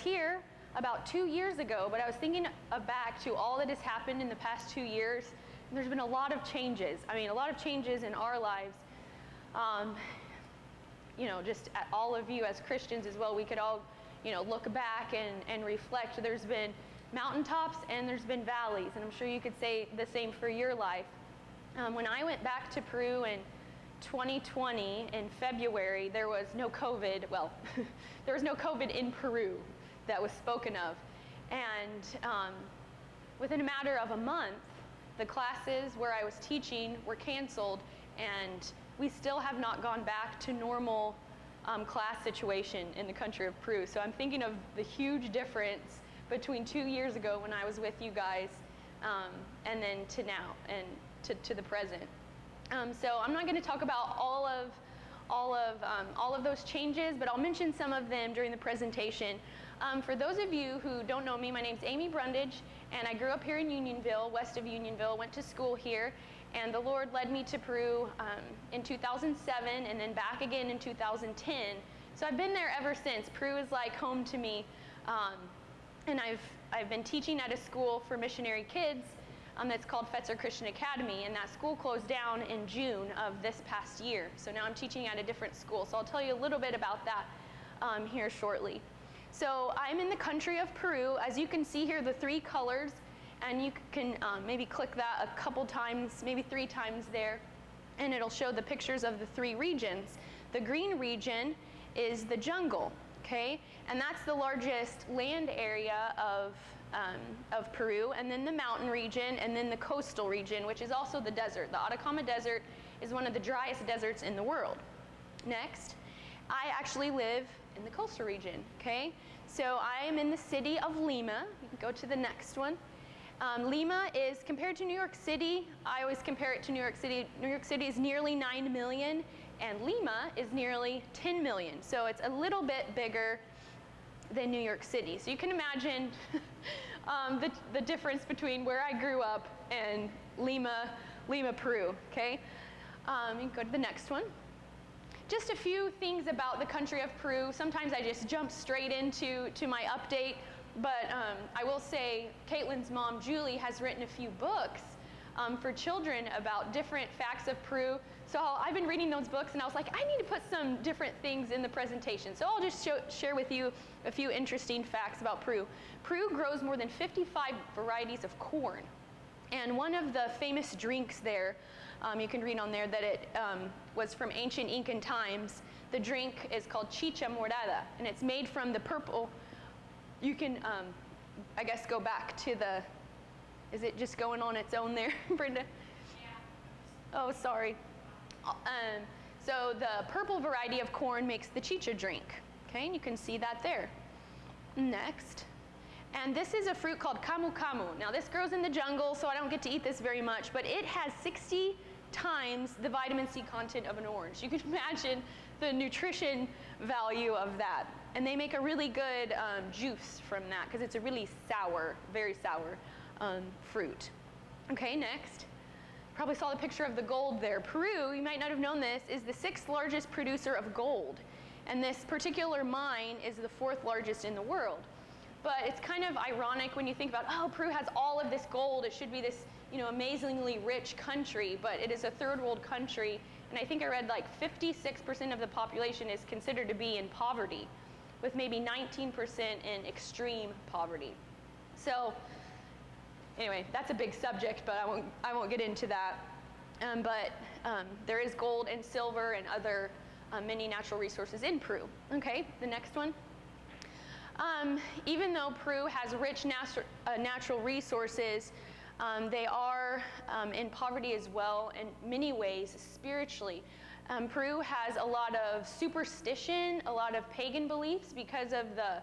here about 2 years ago, but I was thinking back to all that has happened in the past 2 years. And there's been a lot of changes. I mean, a lot of changes in our lives. Just at all of you as Christians as well, we could all, look back and reflect. There's been mountaintops and there's been valleys, and I'm sure you could say the same for your life. When I went back to Peru in 2020 in February, there was no COVID. Well, there was no COVID in Peru that was spoken of. And within a matter of a month, the classes where I was teaching were canceled, and we still have not gone back to normal class situation in the country of Peru. So I'm thinking of the huge difference between 2 years ago when I was with you guys and then to now and to the present. So I'm not going to talk about all of those changes, but I'll mention some of them during the presentation. For those of you who don't know me, my name's Amy Brundage, and I grew up here in Unionville, west of Unionville, went to school here, and the Lord led me to Peru in 2007 and then back again in 2010. So I've been there ever since. Peru is like home to me, and I've been teaching at a school for missionary kids that's called Fetzer Christian Academy, and that school closed down in June of this past year. So now I'm teaching at a different school. So I'll tell you a little bit about that here shortly. So I'm in the country of Peru. As you can see here, the 3 colors, and you can maybe click that a couple times, maybe 3 times there, and it'll show the pictures of the 3 regions. The green region is the jungle, okay? And that's the largest land area of Peru, and then the mountain region, and then the coastal region, which is also the desert. The Atacama Desert is one of the driest deserts in the world. Next, I actually live in the coastal region, okay? So I am in the city of Lima. You can go to the next one. Lima is, compared to New York City, I always compare it to New York City. New York City is nearly 9 million, and Lima is nearly 10 million. So it's a little bit bigger than New York City. So you can imagine the difference between where I grew up and Lima, Peru, okay? You can go to the next one. Just a few things about the country of Peru. Sometimes I just jump straight into my update, but I will say Caitlin's mom, Julie, has written a few books for children about different facts of Peru. So I've been reading those books, and I was like, I need to put some different things in the presentation. So I'll just share with you a few interesting facts about Peru. Peru grows more than 55 varieties of corn. And one of the famous drinks there, you can read on there that it was from ancient Incan times. The drink is called chicha morada, and it's made from the purple. You can, I guess, go back to the, is it just going on its own there, Brenda? Yeah. Oh, sorry. So the purple variety of corn makes the chicha drink, okay? And you can see that there. Next. And this is a fruit called camu camu. Now this grows in the jungle, so I don't get to eat this very much, but it has 60 times the vitamin C content of an orange. You can imagine the nutrition value of that. And they make a really good juice from that, because it's a really sour, very sour fruit. Okay, next. Probably saw the picture of the gold there. Peru, you might not have known this, is the 6th largest producer of gold. And this particular mine is the 4th largest in the world. But it's kind of ironic when you think about, oh, Peru has all of this gold. It should be this, amazingly rich country, but it is a 3rd world country. And I think I read like 56% of the population is considered to be in poverty, with maybe 19% in extreme poverty. So anyway, that's a big subject, but I won't get into that. But there is gold and silver and other many natural resources in Peru. Okay, the next one. Even though Peru has rich natural resources, they are in poverty as well in many ways spiritually. Peru has a lot of superstition, a lot of pagan beliefs because of the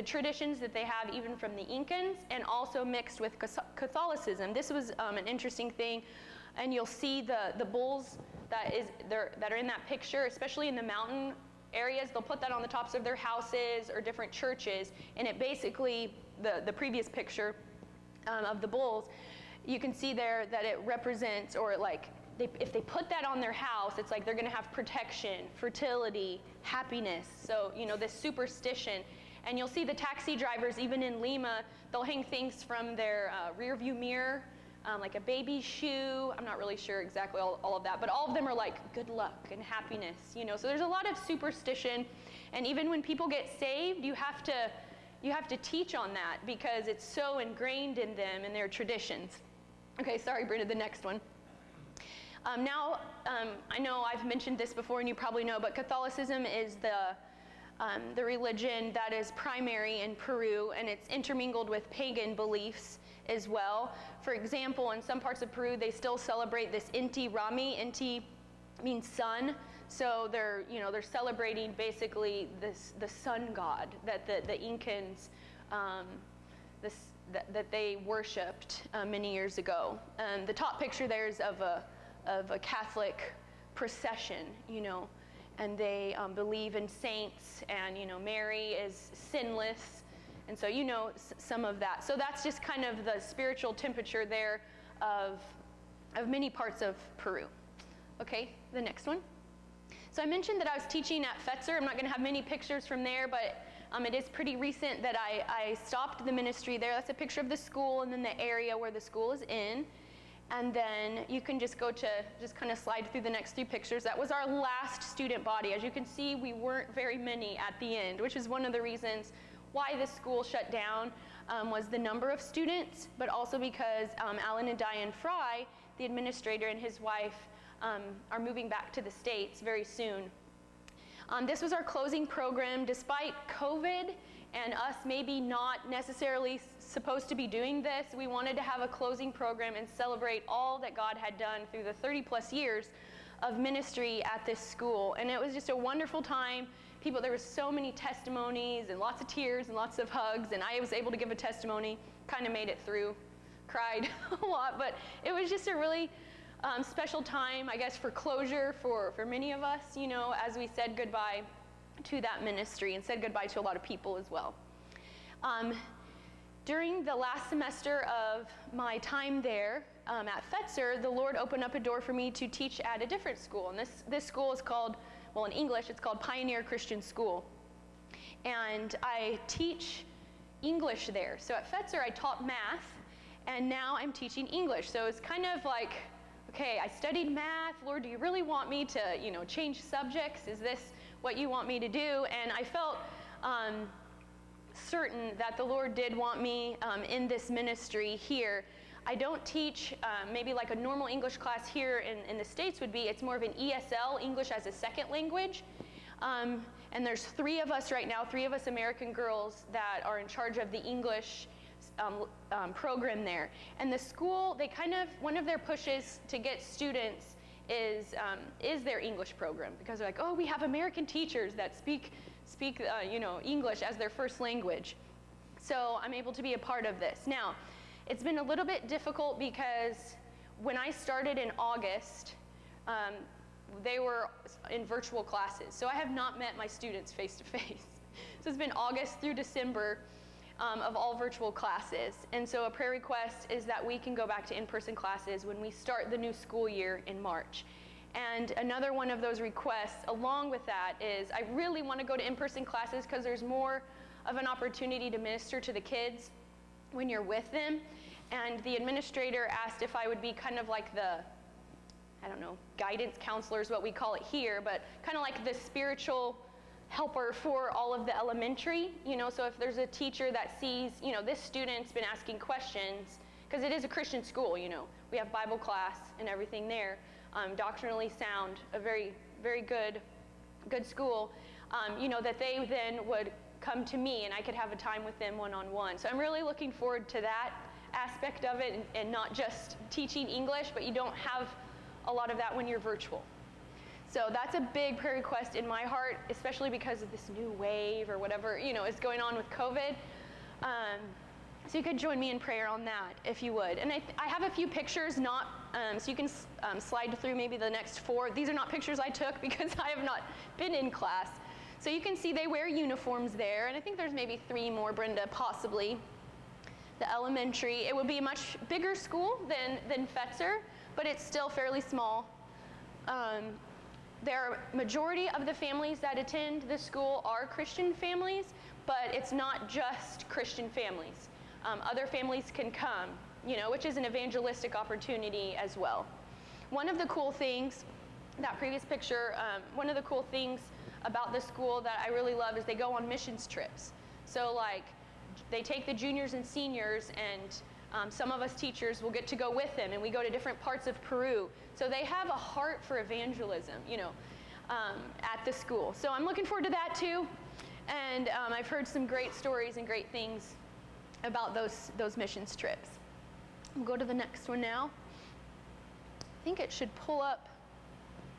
traditions that they have even from the Incans, and also mixed with Catholicism. This was an interesting thing, and you'll see the bulls that are in that picture, especially in the mountain areas. They'll put that on the tops of their houses or different churches, and it basically, the previous picture of the bulls, you can see there that it represents, or like if they put that on their house, it's like they're going to have protection, fertility, happiness. So, this superstition. And you'll see the taxi drivers, even in Lima, they'll hang things from their rear view mirror, like a baby shoe. I'm not really sure exactly all of that, but all of them are like good luck and happiness, So there's a lot of superstition, and even when people get saved, you have to teach on that because it's so ingrained in them and their traditions. Okay, sorry, Brenda, the next one. Now, I know I've mentioned this before and you probably know, but Catholicism is the religion that is primary in Peru, and it's intermingled with pagan beliefs as well. For example, in some parts of Peru, they still celebrate this Inti Rami. Inti means sun, so they're celebrating basically the sun god that the Incans that they worshipped many years ago. The top picture there is of a Catholic procession, and they believe in saints, and Mary is sinless, and so some of that. So that's just kind of the spiritual temperature there of many parts of Peru. Okay, the next one. So I mentioned that I was teaching at Fetzer. I'm not going to have many pictures from there, but it is pretty recent that I stopped the ministry there. That's a picture of the school and then the area where the school is in. And then you can just go to, just kind of slide through the next 3 pictures. That was our last student body. As you can see, we weren't very many at the end, which is one of the reasons why the school shut down, was the number of students, but also because Alan and Diane Fry, the administrator, and his wife are moving back to the States very soon. This was our closing program. Despite COVID and us maybe not necessarily supposed to be doing this, we wanted to have a closing program and celebrate all that God had done through the 30-plus years of ministry at this school. And it was just a wonderful time. There were so many testimonies and lots of tears and lots of hugs, and I was able to give a testimony, kind of made it through, cried a lot, but it was just a really special time, I guess, for closure for many of us, as we said goodbye to that ministry and said goodbye to a lot of people as well. During the last semester of my time there at Fetzer, the Lord opened up a door for me to teach at a different school. And this school is called, well, in English, it's called Pioneer Christian School. And I teach English there. So at Fetzer, I taught math, and now I'm teaching English. So it's kind of like, okay, I studied math. Lord, do you really want me to, change subjects? Is this what you want me to do? And I felt certain that the Lord did want me in this ministry here. I don't teach maybe like a normal English class here in the States would be. It's more of an ESL, English as a second language. And there's 3 of us right now, 3 of us American girls that are in charge of the English program there. And the school, one of their pushes to get students is their English program, because they're like, oh, we have American teachers that speak English as their first language. So I'm able to be a part of this. Now, it's been a little bit difficult because when I started in August, they were in virtual classes. So I have not met my students face to face. So it's been August through December of all virtual classes. And so a prayer request is that we can go back to in-person classes when we start the new school year in March. And another one of those requests along with that is I really want to go to in-person classes because there's more of an opportunity to minister to the kids when you're with them. And the administrator asked if I would be kind of like the, guidance counselor is what we call it here, but kind of like the spiritual helper for all of the elementary. So if there's a teacher that sees, this student's been asking questions, because it is a Christian school, we have Bible class and everything there, doctrinally sound, a very, very good school, that they then would come to me and I could have a time with them one-on-one. So I'm really looking forward to that aspect of it, and not just teaching English, but you don't have a lot of that when you're virtual. So that's a big prayer request in my heart, especially because of this new wave or whatever, is going on with COVID. So you could join me in prayer on that if you would. And I have a few pictures, so you can slide through maybe the next 4. These are not pictures I took because I have not been in class. So you can see they wear uniforms there, and I think there's maybe 3 more, Brenda, possibly. The elementary, it would be a much bigger school than Fetzer, but it's still fairly small. Majority of the families that attend this school are Christian families, but it's not just Christian families. Other families can come, which is an evangelistic opportunity as well. One of the cool things, that previous picture, one of the cool things about the school that I really love is they go on missions trips. So like, they take the juniors and seniors, and some of us teachers will get to go with them, and we go to different parts of Peru. So they have a heart for evangelism, at the school. So I'm looking forward to that too. And I've heard some great stories and great things about those missions trips. We'll go to the next one now. I think it should pull up.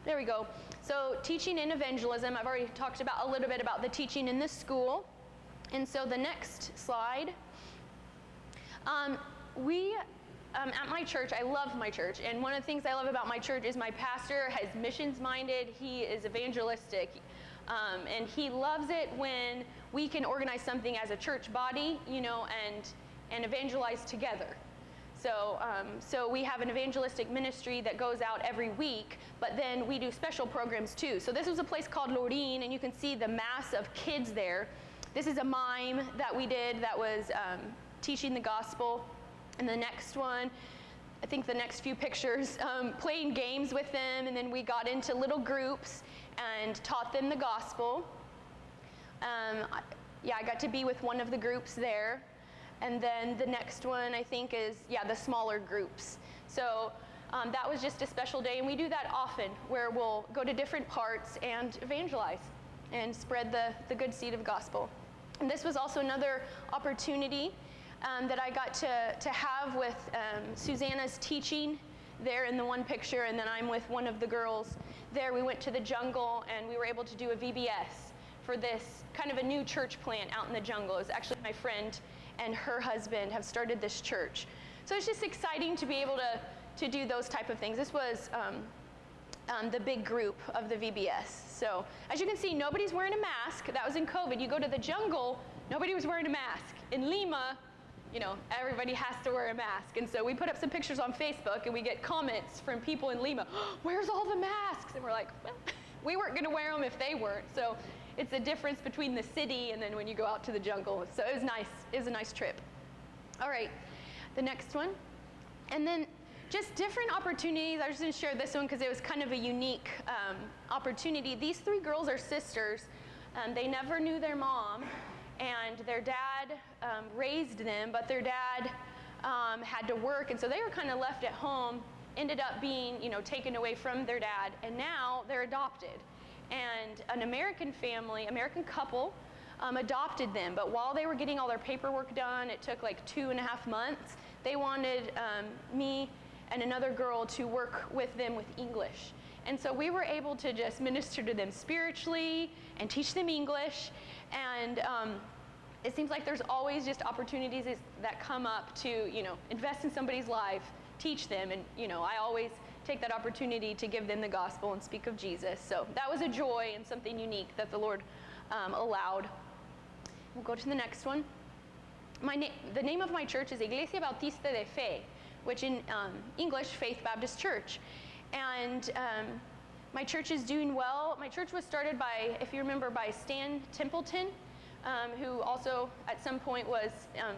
There we go. So teaching and evangelism, I've already talked about a little bit about the teaching in this school. And so the next slide. At my church, I love my church, and one of the things I love about my church is my pastor is missions-minded, he is evangelistic, and he loves it when we can organize something as a church body, and evangelize together. So we have an evangelistic ministry that goes out every week, but then we do special programs too. So this was a place called Lorin, and you can see the mass of kids there. This is a mime that we did that was teaching the gospel. And the next one, I think the next few pictures, playing games with them, and then we got into little groups and taught them the gospel. I got to be with one of the groups there. And then the next one, I think, is, the smaller groups. So that was just a special day, and we do that often, where we'll go to different parts and evangelize and spread the good seed of the gospel. And this was also another opportunity that I got to have with Susanna's teaching there in the one picture, and then I'm with one of the girls there. We went to the jungle, and we were able to do a VBS for this kind of a new church plant out in the jungle. It was actually my friend and her husband have started this church. So it's just exciting to be able to do those type of things. This was the big group of the VBS. So as you can see, nobody's wearing a mask. That was in COVID. You go to the jungle, nobody was wearing a mask. In Lima, everybody has to wear a mask. And so we put up some pictures on Facebook, and we get comments from people in Lima, where's all the masks? And we're like, well, we weren't gonna wear them if they weren't. So it's a difference between the city and then when you go out to the jungle. So it was nice. It was a nice trip. All right, the next one. And then just different opportunities. I was going to share this one because it was kind of a unique opportunity. These three girls are sisters. They never knew their mom, and their dad raised them, but their dad had to work, and so they were kind of left at home, ended up being, taken away from their dad, and now they're adopted. And an American couple, adopted them, but while they were getting all their paperwork done, it took like 2.5 months, they wanted me and another girl to work with them with English. And so we were able to just minister to them spiritually and teach them English. And it seems like there's always just opportunities that come up to, invest in somebody's life, teach them. And, I always take that opportunity to give them the gospel and speak of Jesus. So that was a joy and something unique that the Lord allowed. We'll go to the next one. The name of my church is Iglesia de Fe, which in English, Faith Baptist Church. And my church is doing well. My church was started by, if you remember, by Stan Templeton, who also at some point was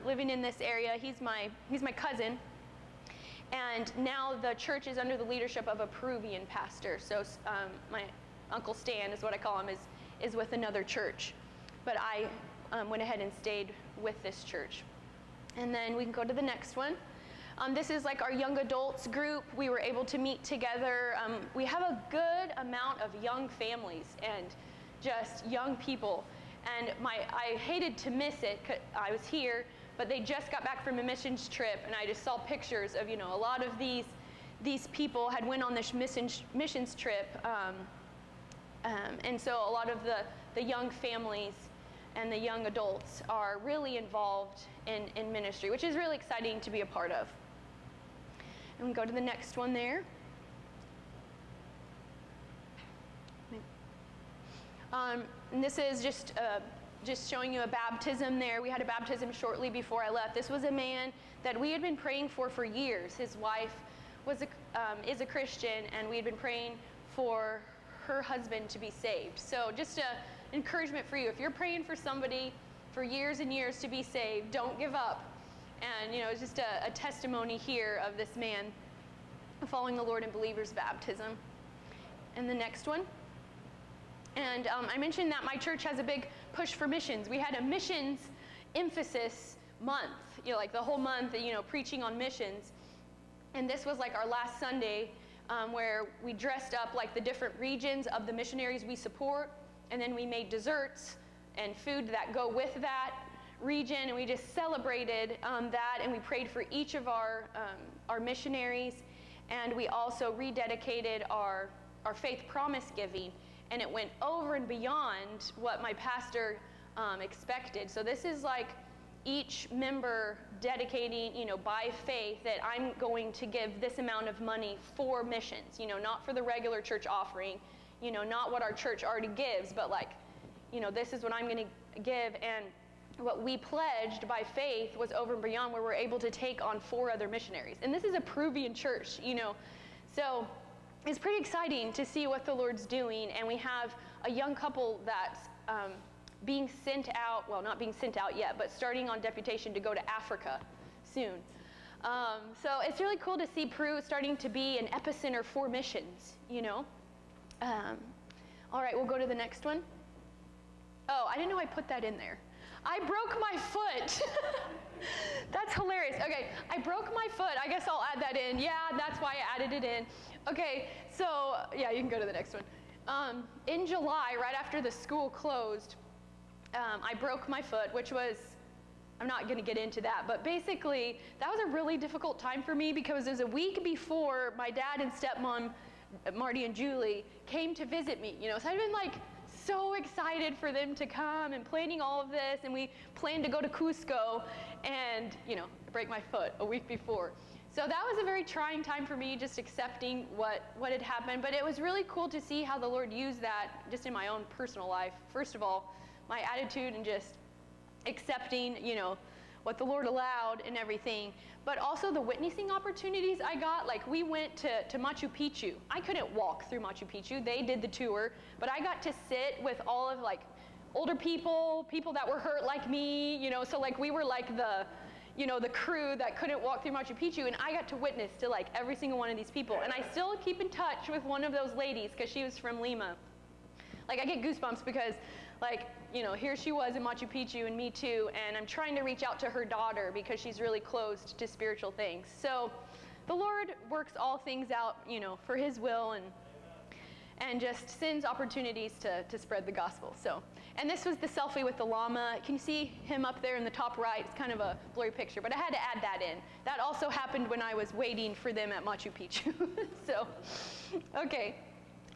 living in this area. He's my cousin. And now the church is under the leadership of a Peruvian pastor. So my Uncle Stan is what I call him, is with another church. But I went ahead and stayed with this church. And then we can go to the next one. This is like our young adults group. We were able to meet together. We have a good amount of young families and just young people. And I hated to miss it, 'cause I was here, but they just got back from a missions trip, and I just saw pictures of, a lot of these people had went on this missions trip. And so a lot of the young families and the young adults are really involved in ministry, which is really exciting to be a part of. And we go to the next one there. And this is just showing you a baptism there. We had a baptism shortly before I left. This was a man that we had been praying for years. His wife was is a Christian, and we had been praying for her husband to be saved. So just an encouragement for you. If you're praying for somebody for years and years to be saved, don't give up. And, it's just a testimony here of this man following the Lord in believer's baptism. And the next one. And I mentioned that my church has a big push for missions. We had a missions emphasis month, like the whole month, preaching on missions. And this was like our last Sunday where we dressed up like the different regions of the missionaries we support, and then we made desserts and food that go with that region, and we just celebrated that, and we prayed for each of our missionaries, and we also rededicated our faith promise giving, and it went over and beyond what my pastor expected. So this is like each member dedicating, by faith that I'm going to give this amount of money for missions, not for the regular church offering, not what our church already gives, but like, this is what I'm going to give. And what we pledged by faith was over and beyond, where we're able to take on 4 other missionaries. And this is a Peruvian church, So it's pretty exciting to see what the Lord's doing. And we have a young couple that's being sent out, well, not being sent out yet, but starting on deputation to go to Africa soon. So it's really cool to see Peru starting to be an epicenter for missions, All right, we'll go to the next one. Oh, I didn't know I put that in there. I broke my foot. That's hilarious. Okay, I broke my foot. I guess I'll add that in. Yeah, that's why I added it in. Okay, so, yeah, you can go to the next one. In July, right after the school closed, I broke my foot, which was, I'm not going to get into that, but basically, that was a really difficult time for me because it was a week before my dad and stepmom, Marty and Julie, came to visit me, So I'd been like so excited for them to come and planning all of this, and we planned to go to Cusco and, break my foot a week before. So that was a very trying time for me, just accepting what had happened, but it was really cool to see how the Lord used that just in my own personal life. First of all, my attitude and just accepting, what the Lord allowed and everything, but also the witnessing opportunities I got. Like we went to Machu Picchu. I couldn't walk through Machu Picchu. They did the tour, but I got to sit with all of like older people that were hurt like me, so like we were like the crew that couldn't walk through Machu Picchu, and I got to witness to like every single one of these people. And I still keep in touch with one of those ladies because she was from Lima. Like I get goosebumps because here she was in Machu Picchu, and me too, and I'm trying to reach out to her daughter because she's really closed to spiritual things. So the Lord works all things out, for His will, and just sends opportunities to spread the gospel. So, and this was the selfie with the llama. Can you see him up there in the top right? It's kind of a blurry picture, but I had to add that in. That also happened when I was waiting for them at Machu Picchu. So, okay.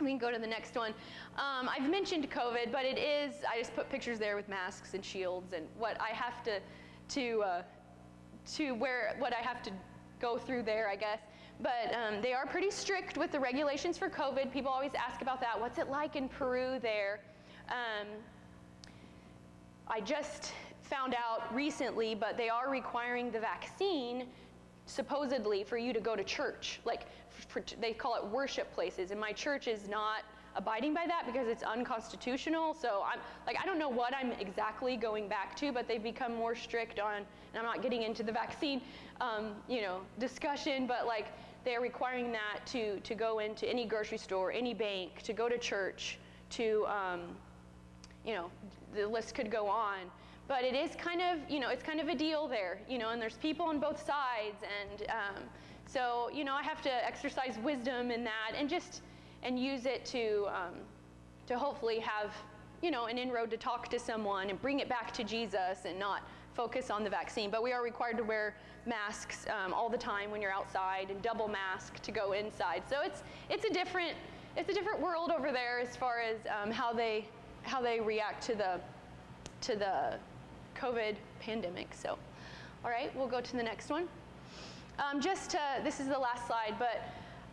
We can go to the next one. I've mentioned COVID, but I just put pictures there with masks and shields and what I have what I have to go through there, I guess. But they are pretty strict with the regulations for COVID. People always ask about that. What's it like in Peru there? I just found out recently, but they are requiring the vaccine supposedly for you to go to church. They call it worship places, and my church is not abiding by that because it's unconstitutional. So I don't know what I'm exactly going back to, but they've become more strict on, and I'm not getting into the vaccine, discussion, but they're requiring that to go into any grocery store, any bank, to go to church, to, the list could go on. But it is kind of, it's kind of a deal there, and there's people on both sides, and so, I have to exercise wisdom in that, and use it to hopefully have, an inroad to talk to someone and bring it back to Jesus and not focus on the vaccine. But we are required to wear masks all the time when you're outside, and double mask to go inside. So it's a different world over there as far as how they react to the COVID pandemic. So, all right, we'll go to the next one. This is the last slide, but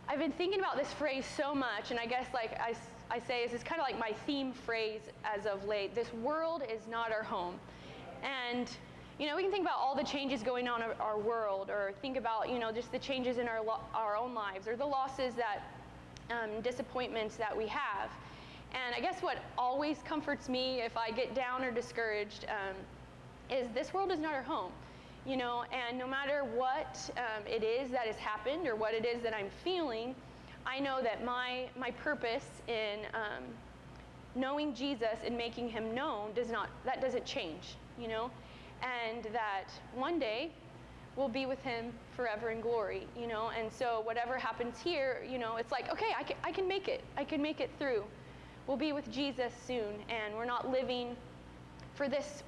I've been thinking about this phrase so much, and I guess I say this is kind of like my theme phrase as of late. This world is not our home. And, we can think about all the changes going on in our world, or think about, just the changes in our own lives, or the losses that, disappointments that we have. And I guess what always comforts me if I get down or discouraged is this world is not our home. And no matter what it is that has happened or what it is that I'm feeling, I know that my purpose in knowing Jesus and making him known doesn't change, and that one day we'll be with him forever in glory, and so whatever happens here, it's like, okay, I can make it. I can make it through. We'll be with Jesus soon, and we're not living for this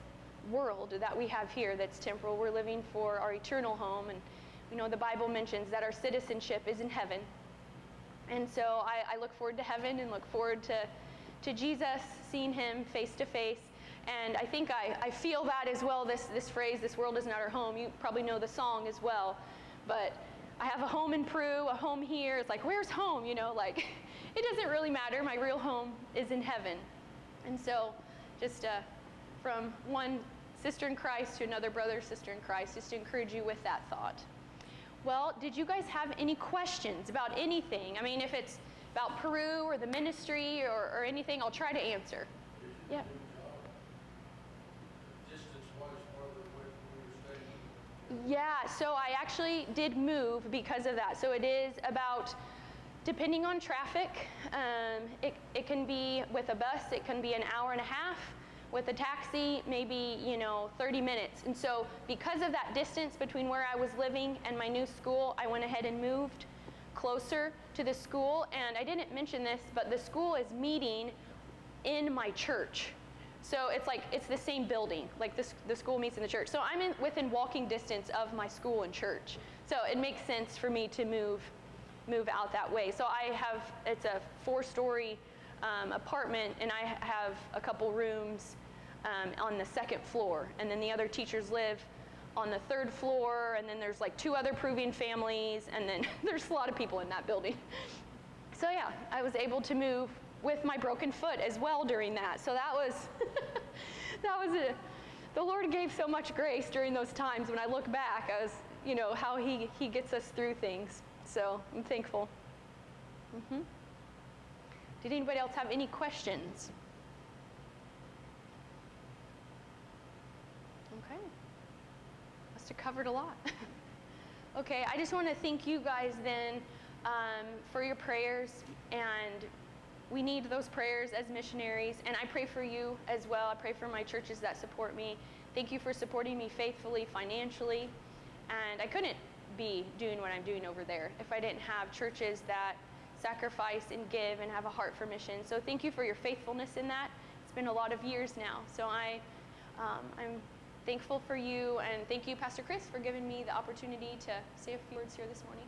world that we have here that's temporal. We're living for our eternal home, and the Bible mentions that our citizenship is in heaven. And so I look forward to heaven and look forward to Jesus, seeing him face to face. And I think I feel that as well, this phrase, this world is not our home. You probably know the song as well. But I have a home in Peru, a home here. It's like, where's home? Like, it doesn't really matter. My real home is in heaven. And so just from one sister in Christ to another brother or sister in Christ, just to encourage you with that thought. Well, did you guys have any questions about anything? I mean, if it's about Peru or the ministry or anything, I'll try to answer. Yeah. Yeah, so I actually did move because of that. So it is about, depending on traffic, it can be with a bus, it can be an hour and a half. With a taxi, maybe, 30 minutes. And so because of that distance between where I was living and my new school, I went ahead and moved closer to the school. And I didn't mention this, but the school is meeting in my church. So it's the same building, like the school meets in the church. So I'm within walking distance of my school and church. So it makes sense for me to move out that way. So it's a 4-story apartment, and I have a couple rooms on the 2nd floor, and then the other teachers live on the 3rd floor, and then there's like 2 other Peruvian families, and then there's a lot of people in that building. So yeah, I was able to move with my broken foot as well during that. So that was the Lord gave so much grace during those times. When I look back, I was, how he gets us through things. So I'm thankful. Did anybody else have any questions? Okay. Must have covered a lot. Okay, I just want to thank you guys then for your prayers, and we need those prayers as missionaries, and I pray for you as well. I pray for my churches that support me. Thank you for supporting me faithfully, financially, and I couldn't be doing what I'm doing over there if I didn't have churches that sacrifice and give and have a heart for mission. So thank you for your faithfulness in that. It's been a lot of years now. So I'm thankful for you, and thank you, Pastor Chris, for giving me the opportunity to say a few words here this morning.